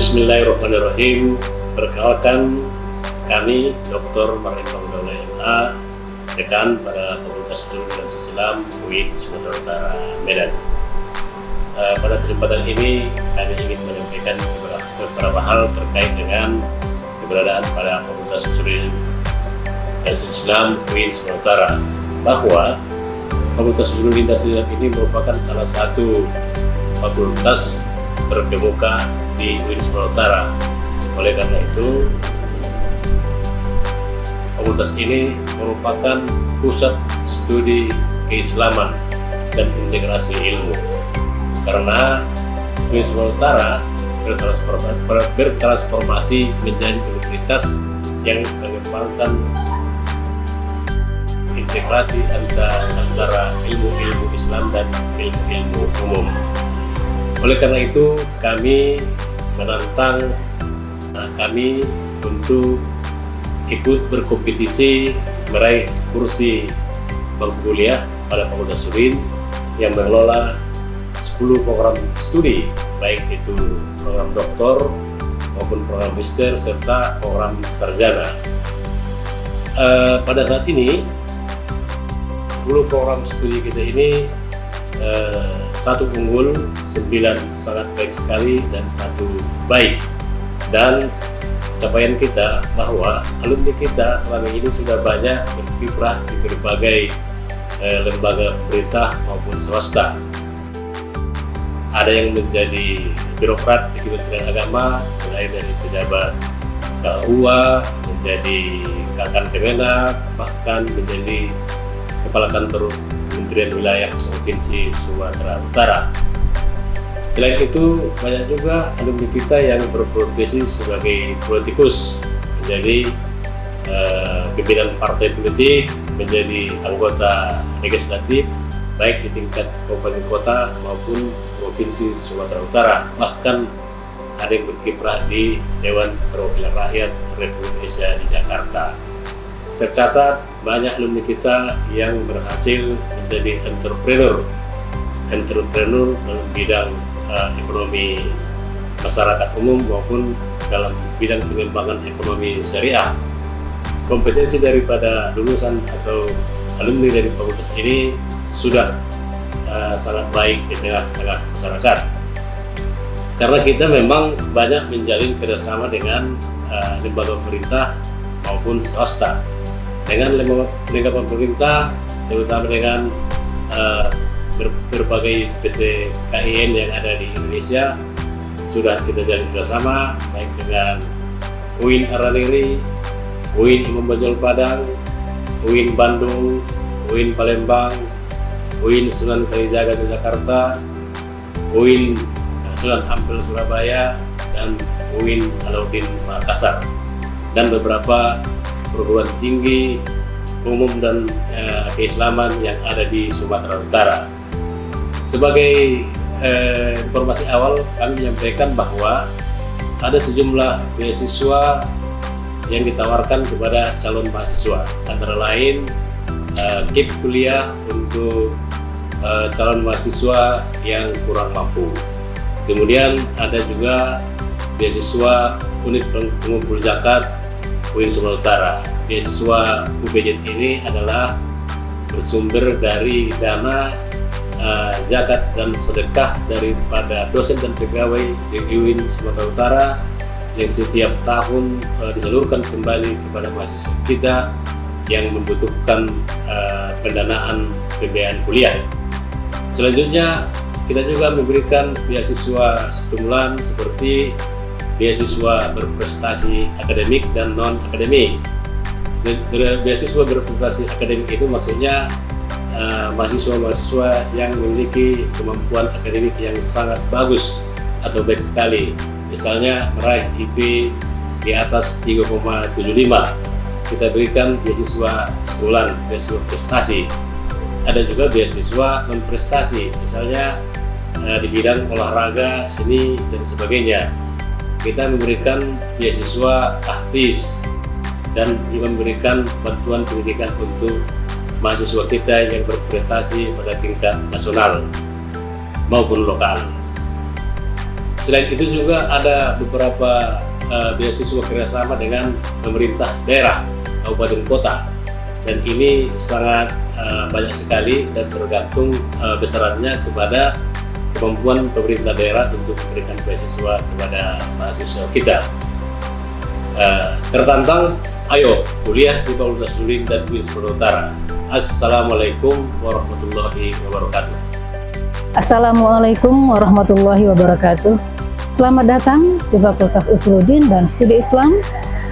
Bismillahirrahmanirrahim. Perkenalkan, kami Dr. Marimpang Daula MA, dekan pada Fakultas Universitas Islam UIN Sumatera Utara, Medan. Pada kesempatan ini kami ingin menyampaikan beberapa hal terkait dengan keberadaan pada Fakultas Universitas Islam UIN Sumatera Utara, bahwa Fakultas Universitas Islam ini merupakan salah satu fakultas terkemuka di UIN Sumatera Utara. Oleh karena itu, fakultas ini merupakan pusat studi keislaman dan integrasi ilmu. Karena UIN Sumatera Utara bertransformasi menjadi universitas yang mengembangkan integrasi antara ilmu-ilmu Islam dan ilmu-ilmu umum. Oleh karena itu, kami menantang kami untuk ikut berkompetisi meraih kursi bangku kuliah pada Fakultas UIN yang mengelola 10 program studi, baik itu program doktor maupun program magister serta program sarjana. Pada saat ini 10 program studi kita ini, 1 unggul, 9 sangat baik sekali, dan 1 baik. Dan capaian kita bahwa alumni kita selama ini sudah banyak berkiprah di berbagai lembaga pemerintah maupun swasta. Ada yang menjadi birokrat di Kementerian Agama, mulai dari pejabat KUA, menjadi Kakan Kemenak, bahkan menjadi Kepala Kantor Kementerian Wilayah Provinsi Sumatera Utara. Selain itu, banyak juga alumni kita yang berprofesi sebagai politikus, menjadi pimpinan partai politik, menjadi anggota legislatif, baik di tingkat kabupaten kota maupun Provinsi Sumatera Utara. Bahkan ada yang berkiprah di Dewan Perwakilan Rakyat Republik Indonesia di Jakarta. Tercatat banyak alumni kita yang berhasil menjadi entrepreneur dalam bidang ekonomi masyarakat umum maupun dalam bidang pengembangan ekonomi syariah. Kompetensi daripada lulusan atau alumni dari fakultas ini sudah sangat baik di tengah-tengah masyarakat, karena kita memang banyak menjalin kerjasama dengan lembaga pemerintah maupun swasta. Dengan lembaga pemerintah, terutama dengan berbagai PT KIN yang ada di Indonesia, sudah kita jalin bersama, baik dengan UIN Araniri, UIN Imam Bonjol Padang, UIN Bandung, UIN Palembang, UIN Sunan Kalijaga Jakarta, UIN Sunan Ampel Surabaya, dan UIN Alauddin Makassar, dan beberapa perguruan tinggi umum dan keislaman yang ada di Sumatera Utara. Sebagai informasi awal, kami menyampaikan bahwa ada sejumlah beasiswa yang ditawarkan kepada calon mahasiswa, antara lain KIP kuliah untuk calon mahasiswa yang kurang mampu. Kemudian ada juga beasiswa unit pengumpul zakat UIN Sumatera Utara. Beasiswa UPZ ini adalah bersumber dari dana zakat dan sedekah daripada dosen dan pegawai di UIN Sumatera Utara yang setiap tahun disalurkan kembali kepada mahasiswa kita yang membutuhkan pendanaan pembiayaan kuliah. Selanjutnya, kita juga memberikan beasiswa stimulan seperti beasiswa berprestasi akademik dan non-akademik. Beasiswa berprestasi akademik itu maksudnya mahasiswa-mahasiswa yang memiliki kemampuan akademik yang sangat bagus atau baik sekali. Misalnya meraih IP di atas 3,75, kita berikan beasiswa stimulan, beasiswa prestasi. Ada juga beasiswa non-prestasi, misalnya di bidang olahraga, seni, dan sebagainya. Kita memberikan beasiswa tahfiz dan juga memberikan bantuan pendidikan untuk mahasiswa kita yang berprestasi pada tingkat nasional maupun lokal. Selain itu juga ada beberapa beasiswa kerjasama dengan pemerintah daerah, kabupaten kota, dan ini sangat banyak sekali dan tergantung besarannya kepada kemampuan pemerintah daerah untuk memberikan beasiswa kepada mahasiswa kita. Tertantang, ayo kuliah di Fakultas Usuluddin dan UI Sumatera Utara. Assalamualaikum warahmatullahi wabarakatuh. Assalamualaikum warahmatullahi wabarakatuh. Selamat datang di Fakultas Usuluddin dan Studi Islam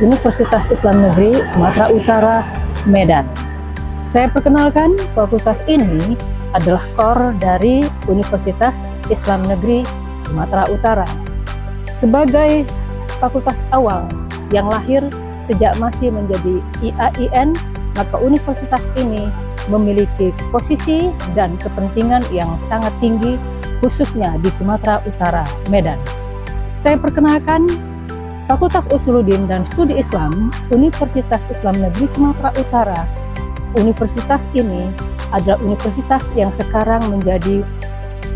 Universitas Islam Negeri Sumatera Utara, Medan. Saya perkenalkan, fakultas ini adalah core dari Universitas Islam Negeri Sumatera Utara. Sebagai fakultas awal yang lahir sejak masih menjadi IAIN, maka universitas ini memiliki posisi dan kepentingan yang sangat tinggi, khususnya di Sumatera Utara, Medan. Saya perkenalkan, Fakultas Usuluddin dan Studi Islam Universitas Islam Negeri Sumatera Utara. Universitas ini adalah universitas yang sekarang menjadi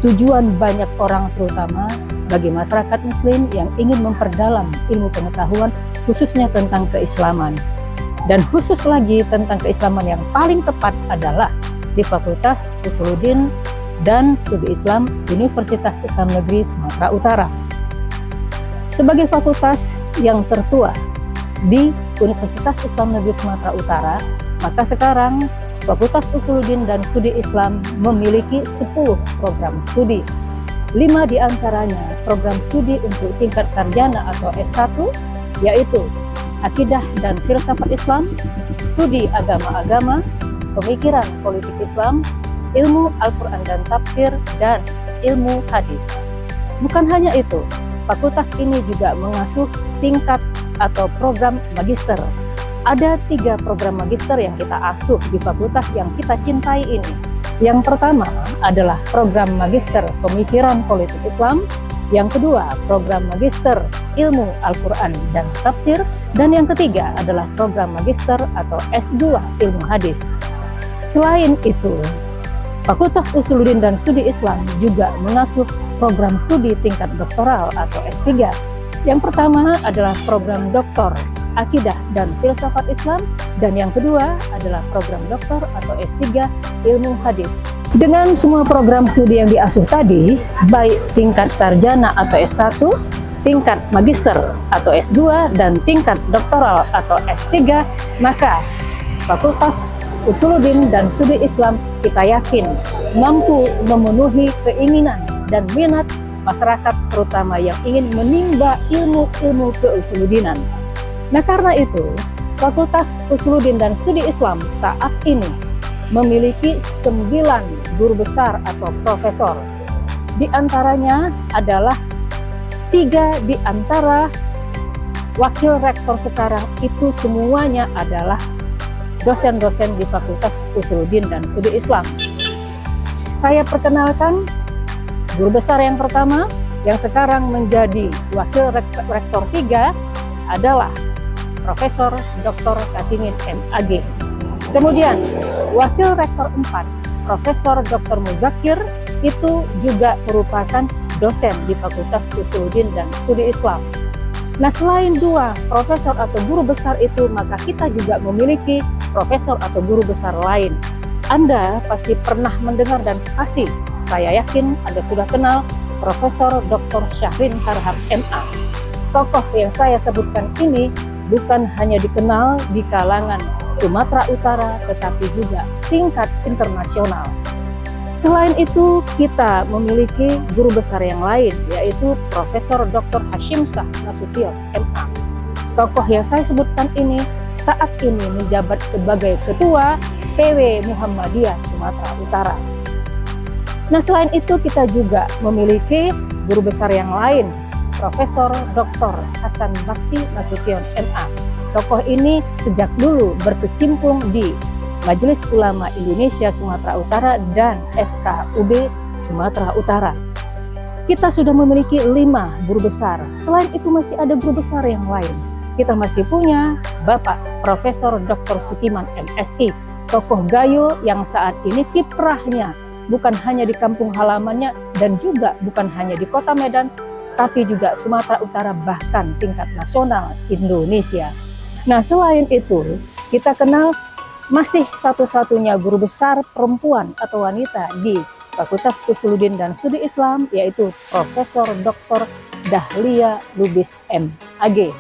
tujuan banyak orang, terutama bagi masyarakat muslim yang ingin memperdalam ilmu pengetahuan khususnya tentang keislaman. Dan khusus lagi tentang keislaman yang paling tepat adalah di Fakultas Usuluddin dan Studi Islam Universitas Islam Negeri Sumatera Utara. Sebagai fakultas yang tertua di Universitas Islam Negeri Sumatera Utara, maka sekarang Fakultas Usuluddin dan Studi Islam memiliki 10 program studi. 5 diantaranya program studi untuk tingkat sarjana atau S1, yaitu Akidah dan Filsafat Islam, Studi Agama-Agama, Pemikiran Politik Islam, Ilmu Al-Quran dan Tafsir, dan Ilmu Hadis. Bukan hanya itu, fakultas ini juga mengasuh tingkat atau program magister. Ada 3 program magister yang kita asuh di fakultas yang kita cintai ini. Yang pertama adalah program magister Pemikiran Politik Islam, yang kedua program magister Ilmu Al-Quran dan Tafsir, dan yang ketiga adalah program magister atau S2 Ilmu Hadis. Selain itu, Fakultas Usuluddin dan Studi Islam juga mengasuh program studi tingkat doktoral atau S3. Yang pertama adalah program doktor Akidah dan Filsafat Islam, dan yang kedua adalah program doktor atau S3 Ilmu Hadis. Dengan semua program studi yang diasuh tadi, baik tingkat sarjana atau S1, tingkat magister atau S2, dan tingkat doktoral atau S3, maka Fakultas Usuluddin dan Studi Islam kita yakin mampu memenuhi keinginan dan minat masyarakat, terutama yang ingin menimba ilmu-ilmu keusuluddinan. Nah, karena itu, Fakultas Usuluddin dan Studi Islam saat ini memiliki 9 guru besar atau profesor. Di antaranya adalah 3 di antara wakil rektor sekarang itu semuanya adalah dosen-dosen di Fakultas Usuluddin dan Studi Islam. Saya perkenalkan guru besar yang pertama yang sekarang menjadi wakil rektor 3 adalah Profesor Dr. Katimin MAG. Kemudian wakil rektor 4 Profesor Dr. Muzakir itu juga merupakan dosen di Fakultas Usuluddin dan Studi Islam. Nah, selain 2 profesor atau guru besar itu, maka kita juga memiliki profesor atau guru besar lain. Anda pasti pernah mendengar dan pasti saya yakin Anda sudah kenal Profesor Dr. Syahrin Harhab MA. Tokoh yang saya sebutkan ini bukan hanya dikenal di kalangan Sumatera Utara, tetapi juga tingkat internasional. Selain itu, kita memiliki guru besar yang lain, yaitu Profesor Dr. Hashim Shah Nasution MA. Tokoh yang saya sebutkan ini saat ini menjabat sebagai Ketua PW Muhammadiyah Sumatera Utara. Nah, selain itu kita juga memiliki guru besar yang lain, Profesor Dr. Hasan Bakti Nasution MA. Tokoh ini sejak dulu berkecimpung di Majelis Ulama Indonesia Sumatera Utara dan FKUB Sumatera Utara. Kita sudah memiliki 5 guru besar. Selain itu masih ada guru besar yang lain. Kita masih punya Bapak Profesor Dr. Sukiman MSI, tokoh Gayo yang saat ini kiprahnya bukan hanya di kampung halamannya dan juga bukan hanya di Kota Medan, tapi juga Sumatera Utara, bahkan tingkat nasional Indonesia. Nah, selain itu, kita kenal masih satu-satunya guru besar perempuan atau wanita di Fakultas Usuluddin dan Studi Islam, yaitu Profesor Dr. Dahlia Lubis MAG.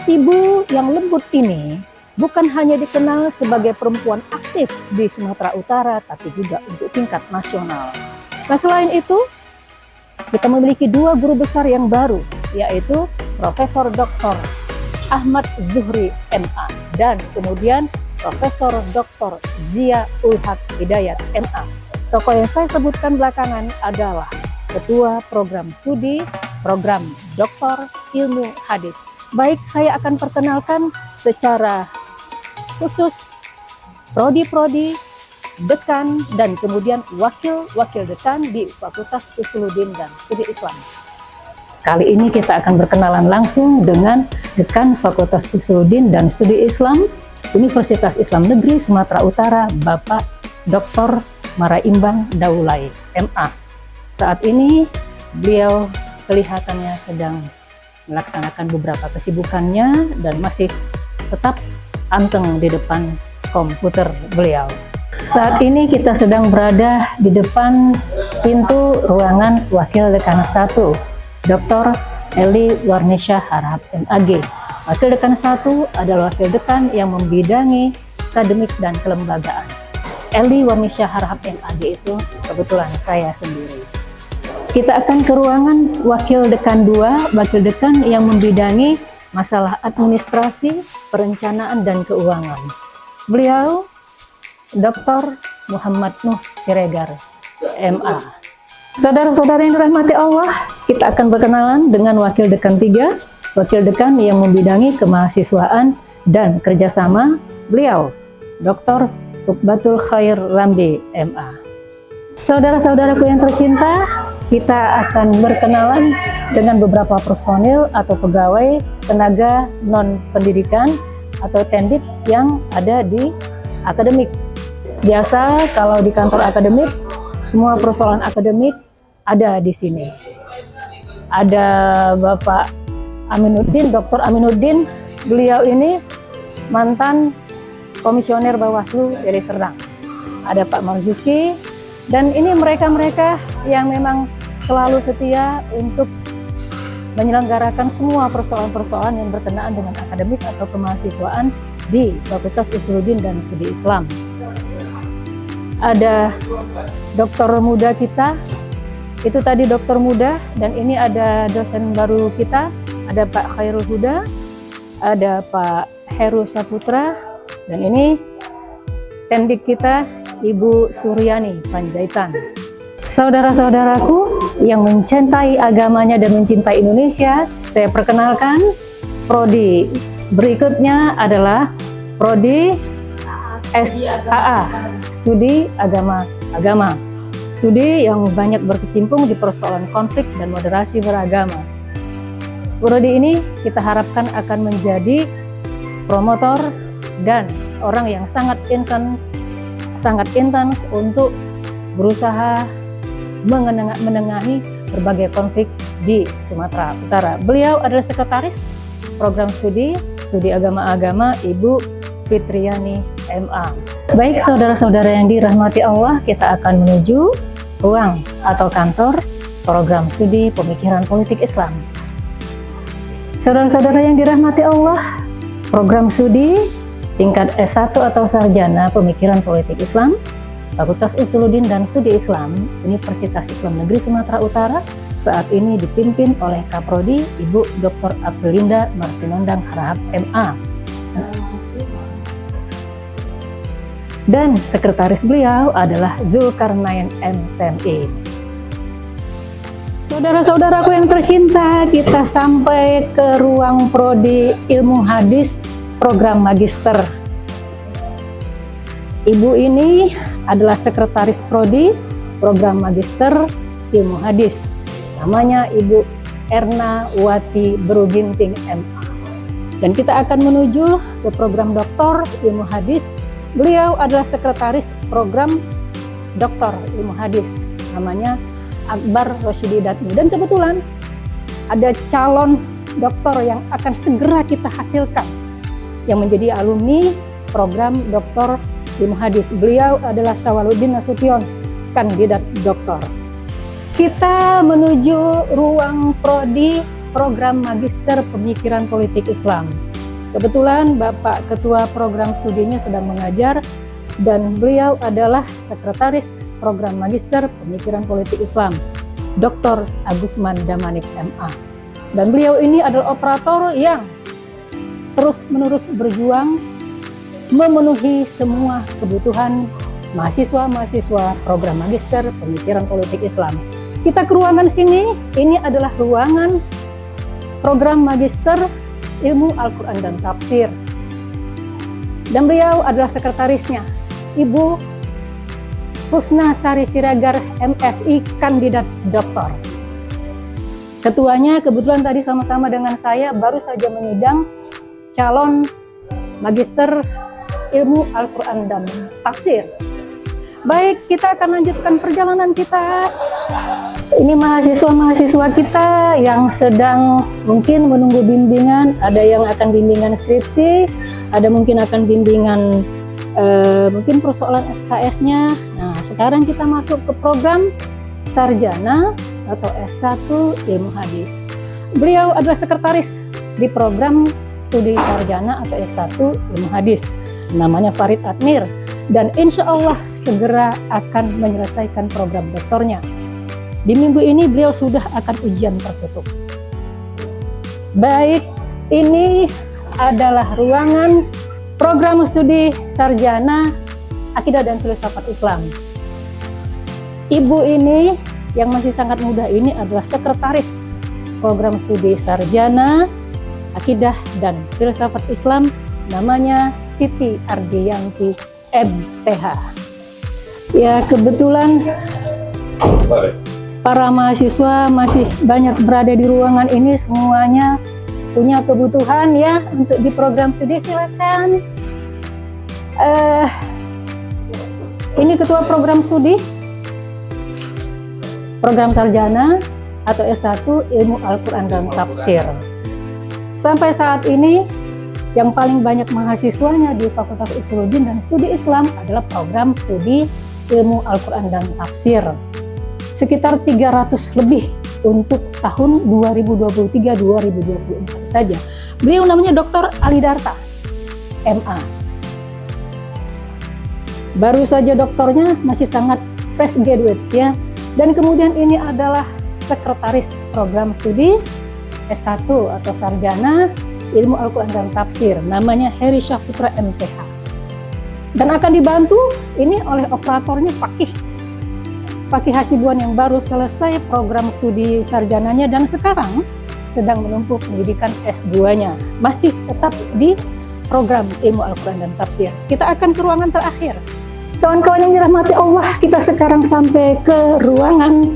Ibu yang lembut ini bukan hanya dikenal sebagai perempuan aktif di Sumatera Utara, tapi juga untuk tingkat nasional. Nah, selain itu, kita memiliki dua guru besar yang baru, yaitu Profesor Dr. Ahmad Zuhri MA dan kemudian Profesor Dr. Zia Ulhaq Hidayat MA. Tokoh yang saya sebutkan belakangan adalah Ketua Program Studi Program Doktor Ilmu Hadis. Baik, saya akan perkenalkan secara khusus prodi-prodi, dekan, dan kemudian wakil-wakil dekan di Fakultas Usuluddin dan Studi Islam. Kali ini kita akan berkenalan langsung dengan Dekan Fakultas Usuluddin dan Studi Islam Universitas Islam Negeri Sumatera Utara, Bapak Dr. Maraimbang Daulay, MA. Saat ini beliau kelihatannya sedang melaksanakan beberapa kesibukannya dan masih tetap anteng di depan komputer beliau. Saat ini kita sedang berada di depan pintu ruangan Wakil Dekan 1, Dr. Eli Warnisyah Harahap MAG. Wakil Dekan 1 adalah wakil dekan yang membidangi akademik dan kelembagaan. Eli Warnisyah Harahap MAG itu kebetulan saya sendiri. Kita akan ke ruangan Wakil Dekan 2, wakil dekan yang membidangi masalah administrasi, perencanaan, dan keuangan. Beliau Dr. Muhammad Nuh Siregar, MA. Saudara-saudara yang dirahmati Allah, kita akan berkenalan dengan Wakil Dekan 3, wakil dekan yang membidangi kemahasiswaan dan kerjasama. Beliau Dr. Ukbatul Khair Rambi, MA. Saudara-saudaraku yang tercinta, kita akan berkenalan dengan beberapa personil atau pegawai tenaga non-pendidikan atau tendik yang ada di akademik. Biasa kalau di kantor akademik, semua persoalan akademik ada di sini. Ada Bapak Aminuddin, Dr. Aminuddin, beliau ini mantan komisioner Bawaslu dari Serdang. Ada Pak Marzuki, dan ini mereka-mereka yang memang selalu setia untuk menyelenggarakan semua persoalan-persoalan yang berkenaan dengan akademik atau kemahasiswaan di Fakultas Usuluddin dan Studi Islam. Ada dokter muda kita, itu tadi dokter muda, dan ini ada dosen baru kita, ada Pak Khairul Huda, ada Pak Heru Saputra, dan ini tendik kita Ibu Suryani Panjaitan. Saudara-saudaraku yang mencintai agamanya dan mencintai Indonesia, saya perkenalkan prodi berikutnya adalah prodi SAA, Studi Agama. Studi yang banyak berkecimpung di persoalan konflik dan moderasi beragama. Prodi ini kita harapkan akan menjadi promotor dan orang yang sangat intens untuk berusaha menengahi berbagai konflik di Sumatera Utara. Beliau adalah sekretaris program studi agama-agama Ibu Fitriani MA. Baik saudara-saudara yang dirahmati Allah, kita akan menuju ruang atau kantor program studi pemikiran politik Islam. Saudara-saudara yang dirahmati Allah, program studi tingkat S1 atau sarjana pemikiran politik Islam Fakultas Usuluddin dan Studi Islam Universitas Islam Negeri Sumatera Utara saat ini dipimpin oleh Kaprodi Ibu Dr. Aprinda Martinondang Harahap MA. Dan sekretaris beliau adalah Zulkarnain MTMI. Saudara-saudaraku yang tercinta, kita sampai ke ruang prodi ilmu hadis program magister. Ibu ini adalah sekretaris prodi program magister ilmu hadis. Namanya Ibu Erna Wati Beruginting MA. Dan kita akan menuju ke program doktor ilmu hadis. Beliau adalah sekretaris program doktor ilmu hadis. Namanya Akbar Rosyidi Datmi. Dan kebetulan ada calon doktor yang akan segera kita hasilkan yang menjadi alumni program Doktor Ilmu Hadis. Beliau adalah Syawaludin Nasution, kandidat doktor. Kita menuju ruang prodi program Magister Pemikiran Politik Islam. Kebetulan Bapak Ketua Program Studinya sedang mengajar dan beliau adalah Sekretaris Program Magister Pemikiran Politik Islam, Dr. Agusman Damanik MA. Dan beliau ini adalah operator yang terus-menerus berjuang memenuhi semua kebutuhan mahasiswa-mahasiswa Program Magister Pemikiran Politik Islam. Kita ke ruangan sini, ini adalah ruangan Program Magister Ilmu Al-Quran dan Tafsir. Dan beliau adalah sekretarisnya, Ibu Husna Sari Siregar, MSI, kandidat doktor. Ketuanya kebetulan tadi sama-sama dengan saya baru saja menyidang calon Magister Ilmu Al-Quran dan Tafsir. Baik, kita akan lanjutkan perjalanan kita. Ini mahasiswa-mahasiswa kita yang sedang mungkin menunggu bimbingan, ada yang akan bimbingan skripsi, ada mungkin akan bimbingan mungkin persoalan SKS-nya. Nah, sekarang kita masuk ke program sarjana atau S1 Ilmu Hadis. Beliau adalah sekretaris di program studi sarjana atau S1 Ilmu Hadis. Namanya Farid Admir dan insya Allah segera akan menyelesaikan program doktornya. Di minggu ini beliau sudah akan ujian tertutup. Baik, ini adalah ruangan program studi sarjana Akidah dan Filsafat Islam. Ibu ini yang masih sangat muda ini adalah sekretaris program studi sarjana Akidah dan Filsafat Islam, namanya Siti Ardiyanti MPH. Ya, kebetulan para mahasiswa masih banyak berada di ruangan ini, semuanya punya kebutuhan ya untuk di program studi. Silakan. Ini ketua program studi program sarjana atau S1 Ilmu Al-Quran dan Tafsir. Sampai saat ini yang paling banyak mahasiswanya di Fakultas Usuluddin dan Studi Islam adalah program studi Ilmu Al-Quran dan Tafsir. Sekitar 300 lebih untuk tahun 2023-2024 saja. Beliau namanya Dr. Ali Darta, MA. Baru saja doktornya, masih sangat fresh graduate ya. Dan kemudian ini adalah sekretaris program studi S1 atau sarjana Ilmu Al-Quran dan Tafsir, namanya Heri Syahputra MPH. Dan akan dibantu ini oleh operatornya Fakih Hasibuan yang baru selesai program studi sarjananya dan sekarang sedang menempuh pendidikan S2-nya. Masih tetap di program Ilmu Al-Quran dan Tafsir. Kita akan ke ruangan terakhir. Kawan-kawan yang dirahmati Allah, kita sekarang sampai ke ruangan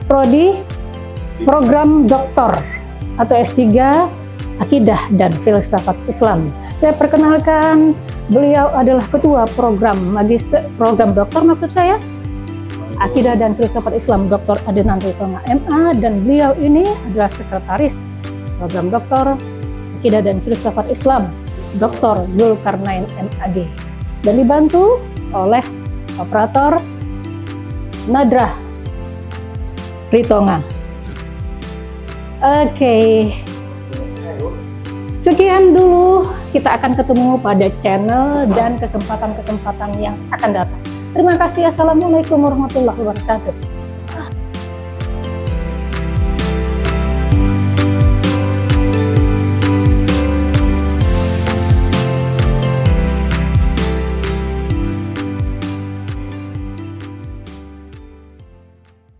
prodi program doktor atau S3 Akidah dan Filsafat Islam. Saya perkenalkan, beliau adalah ketua program magister, program doktor maksud saya, Akidah dan Filsafat Islam, Dr. Adenan Ritonga MA, dan beliau ini adalah sekretaris program doktor Akidah dan Filsafat Islam, Dr. Zulkarnain MAG, dan dibantu oleh operator Nadrah Ritonga. Oke. Sekian dulu, kita akan ketemu pada channel dan kesempatan-kesempatan yang akan datang. Terima kasih. Assalamualaikum warahmatullahi wabarakatuh.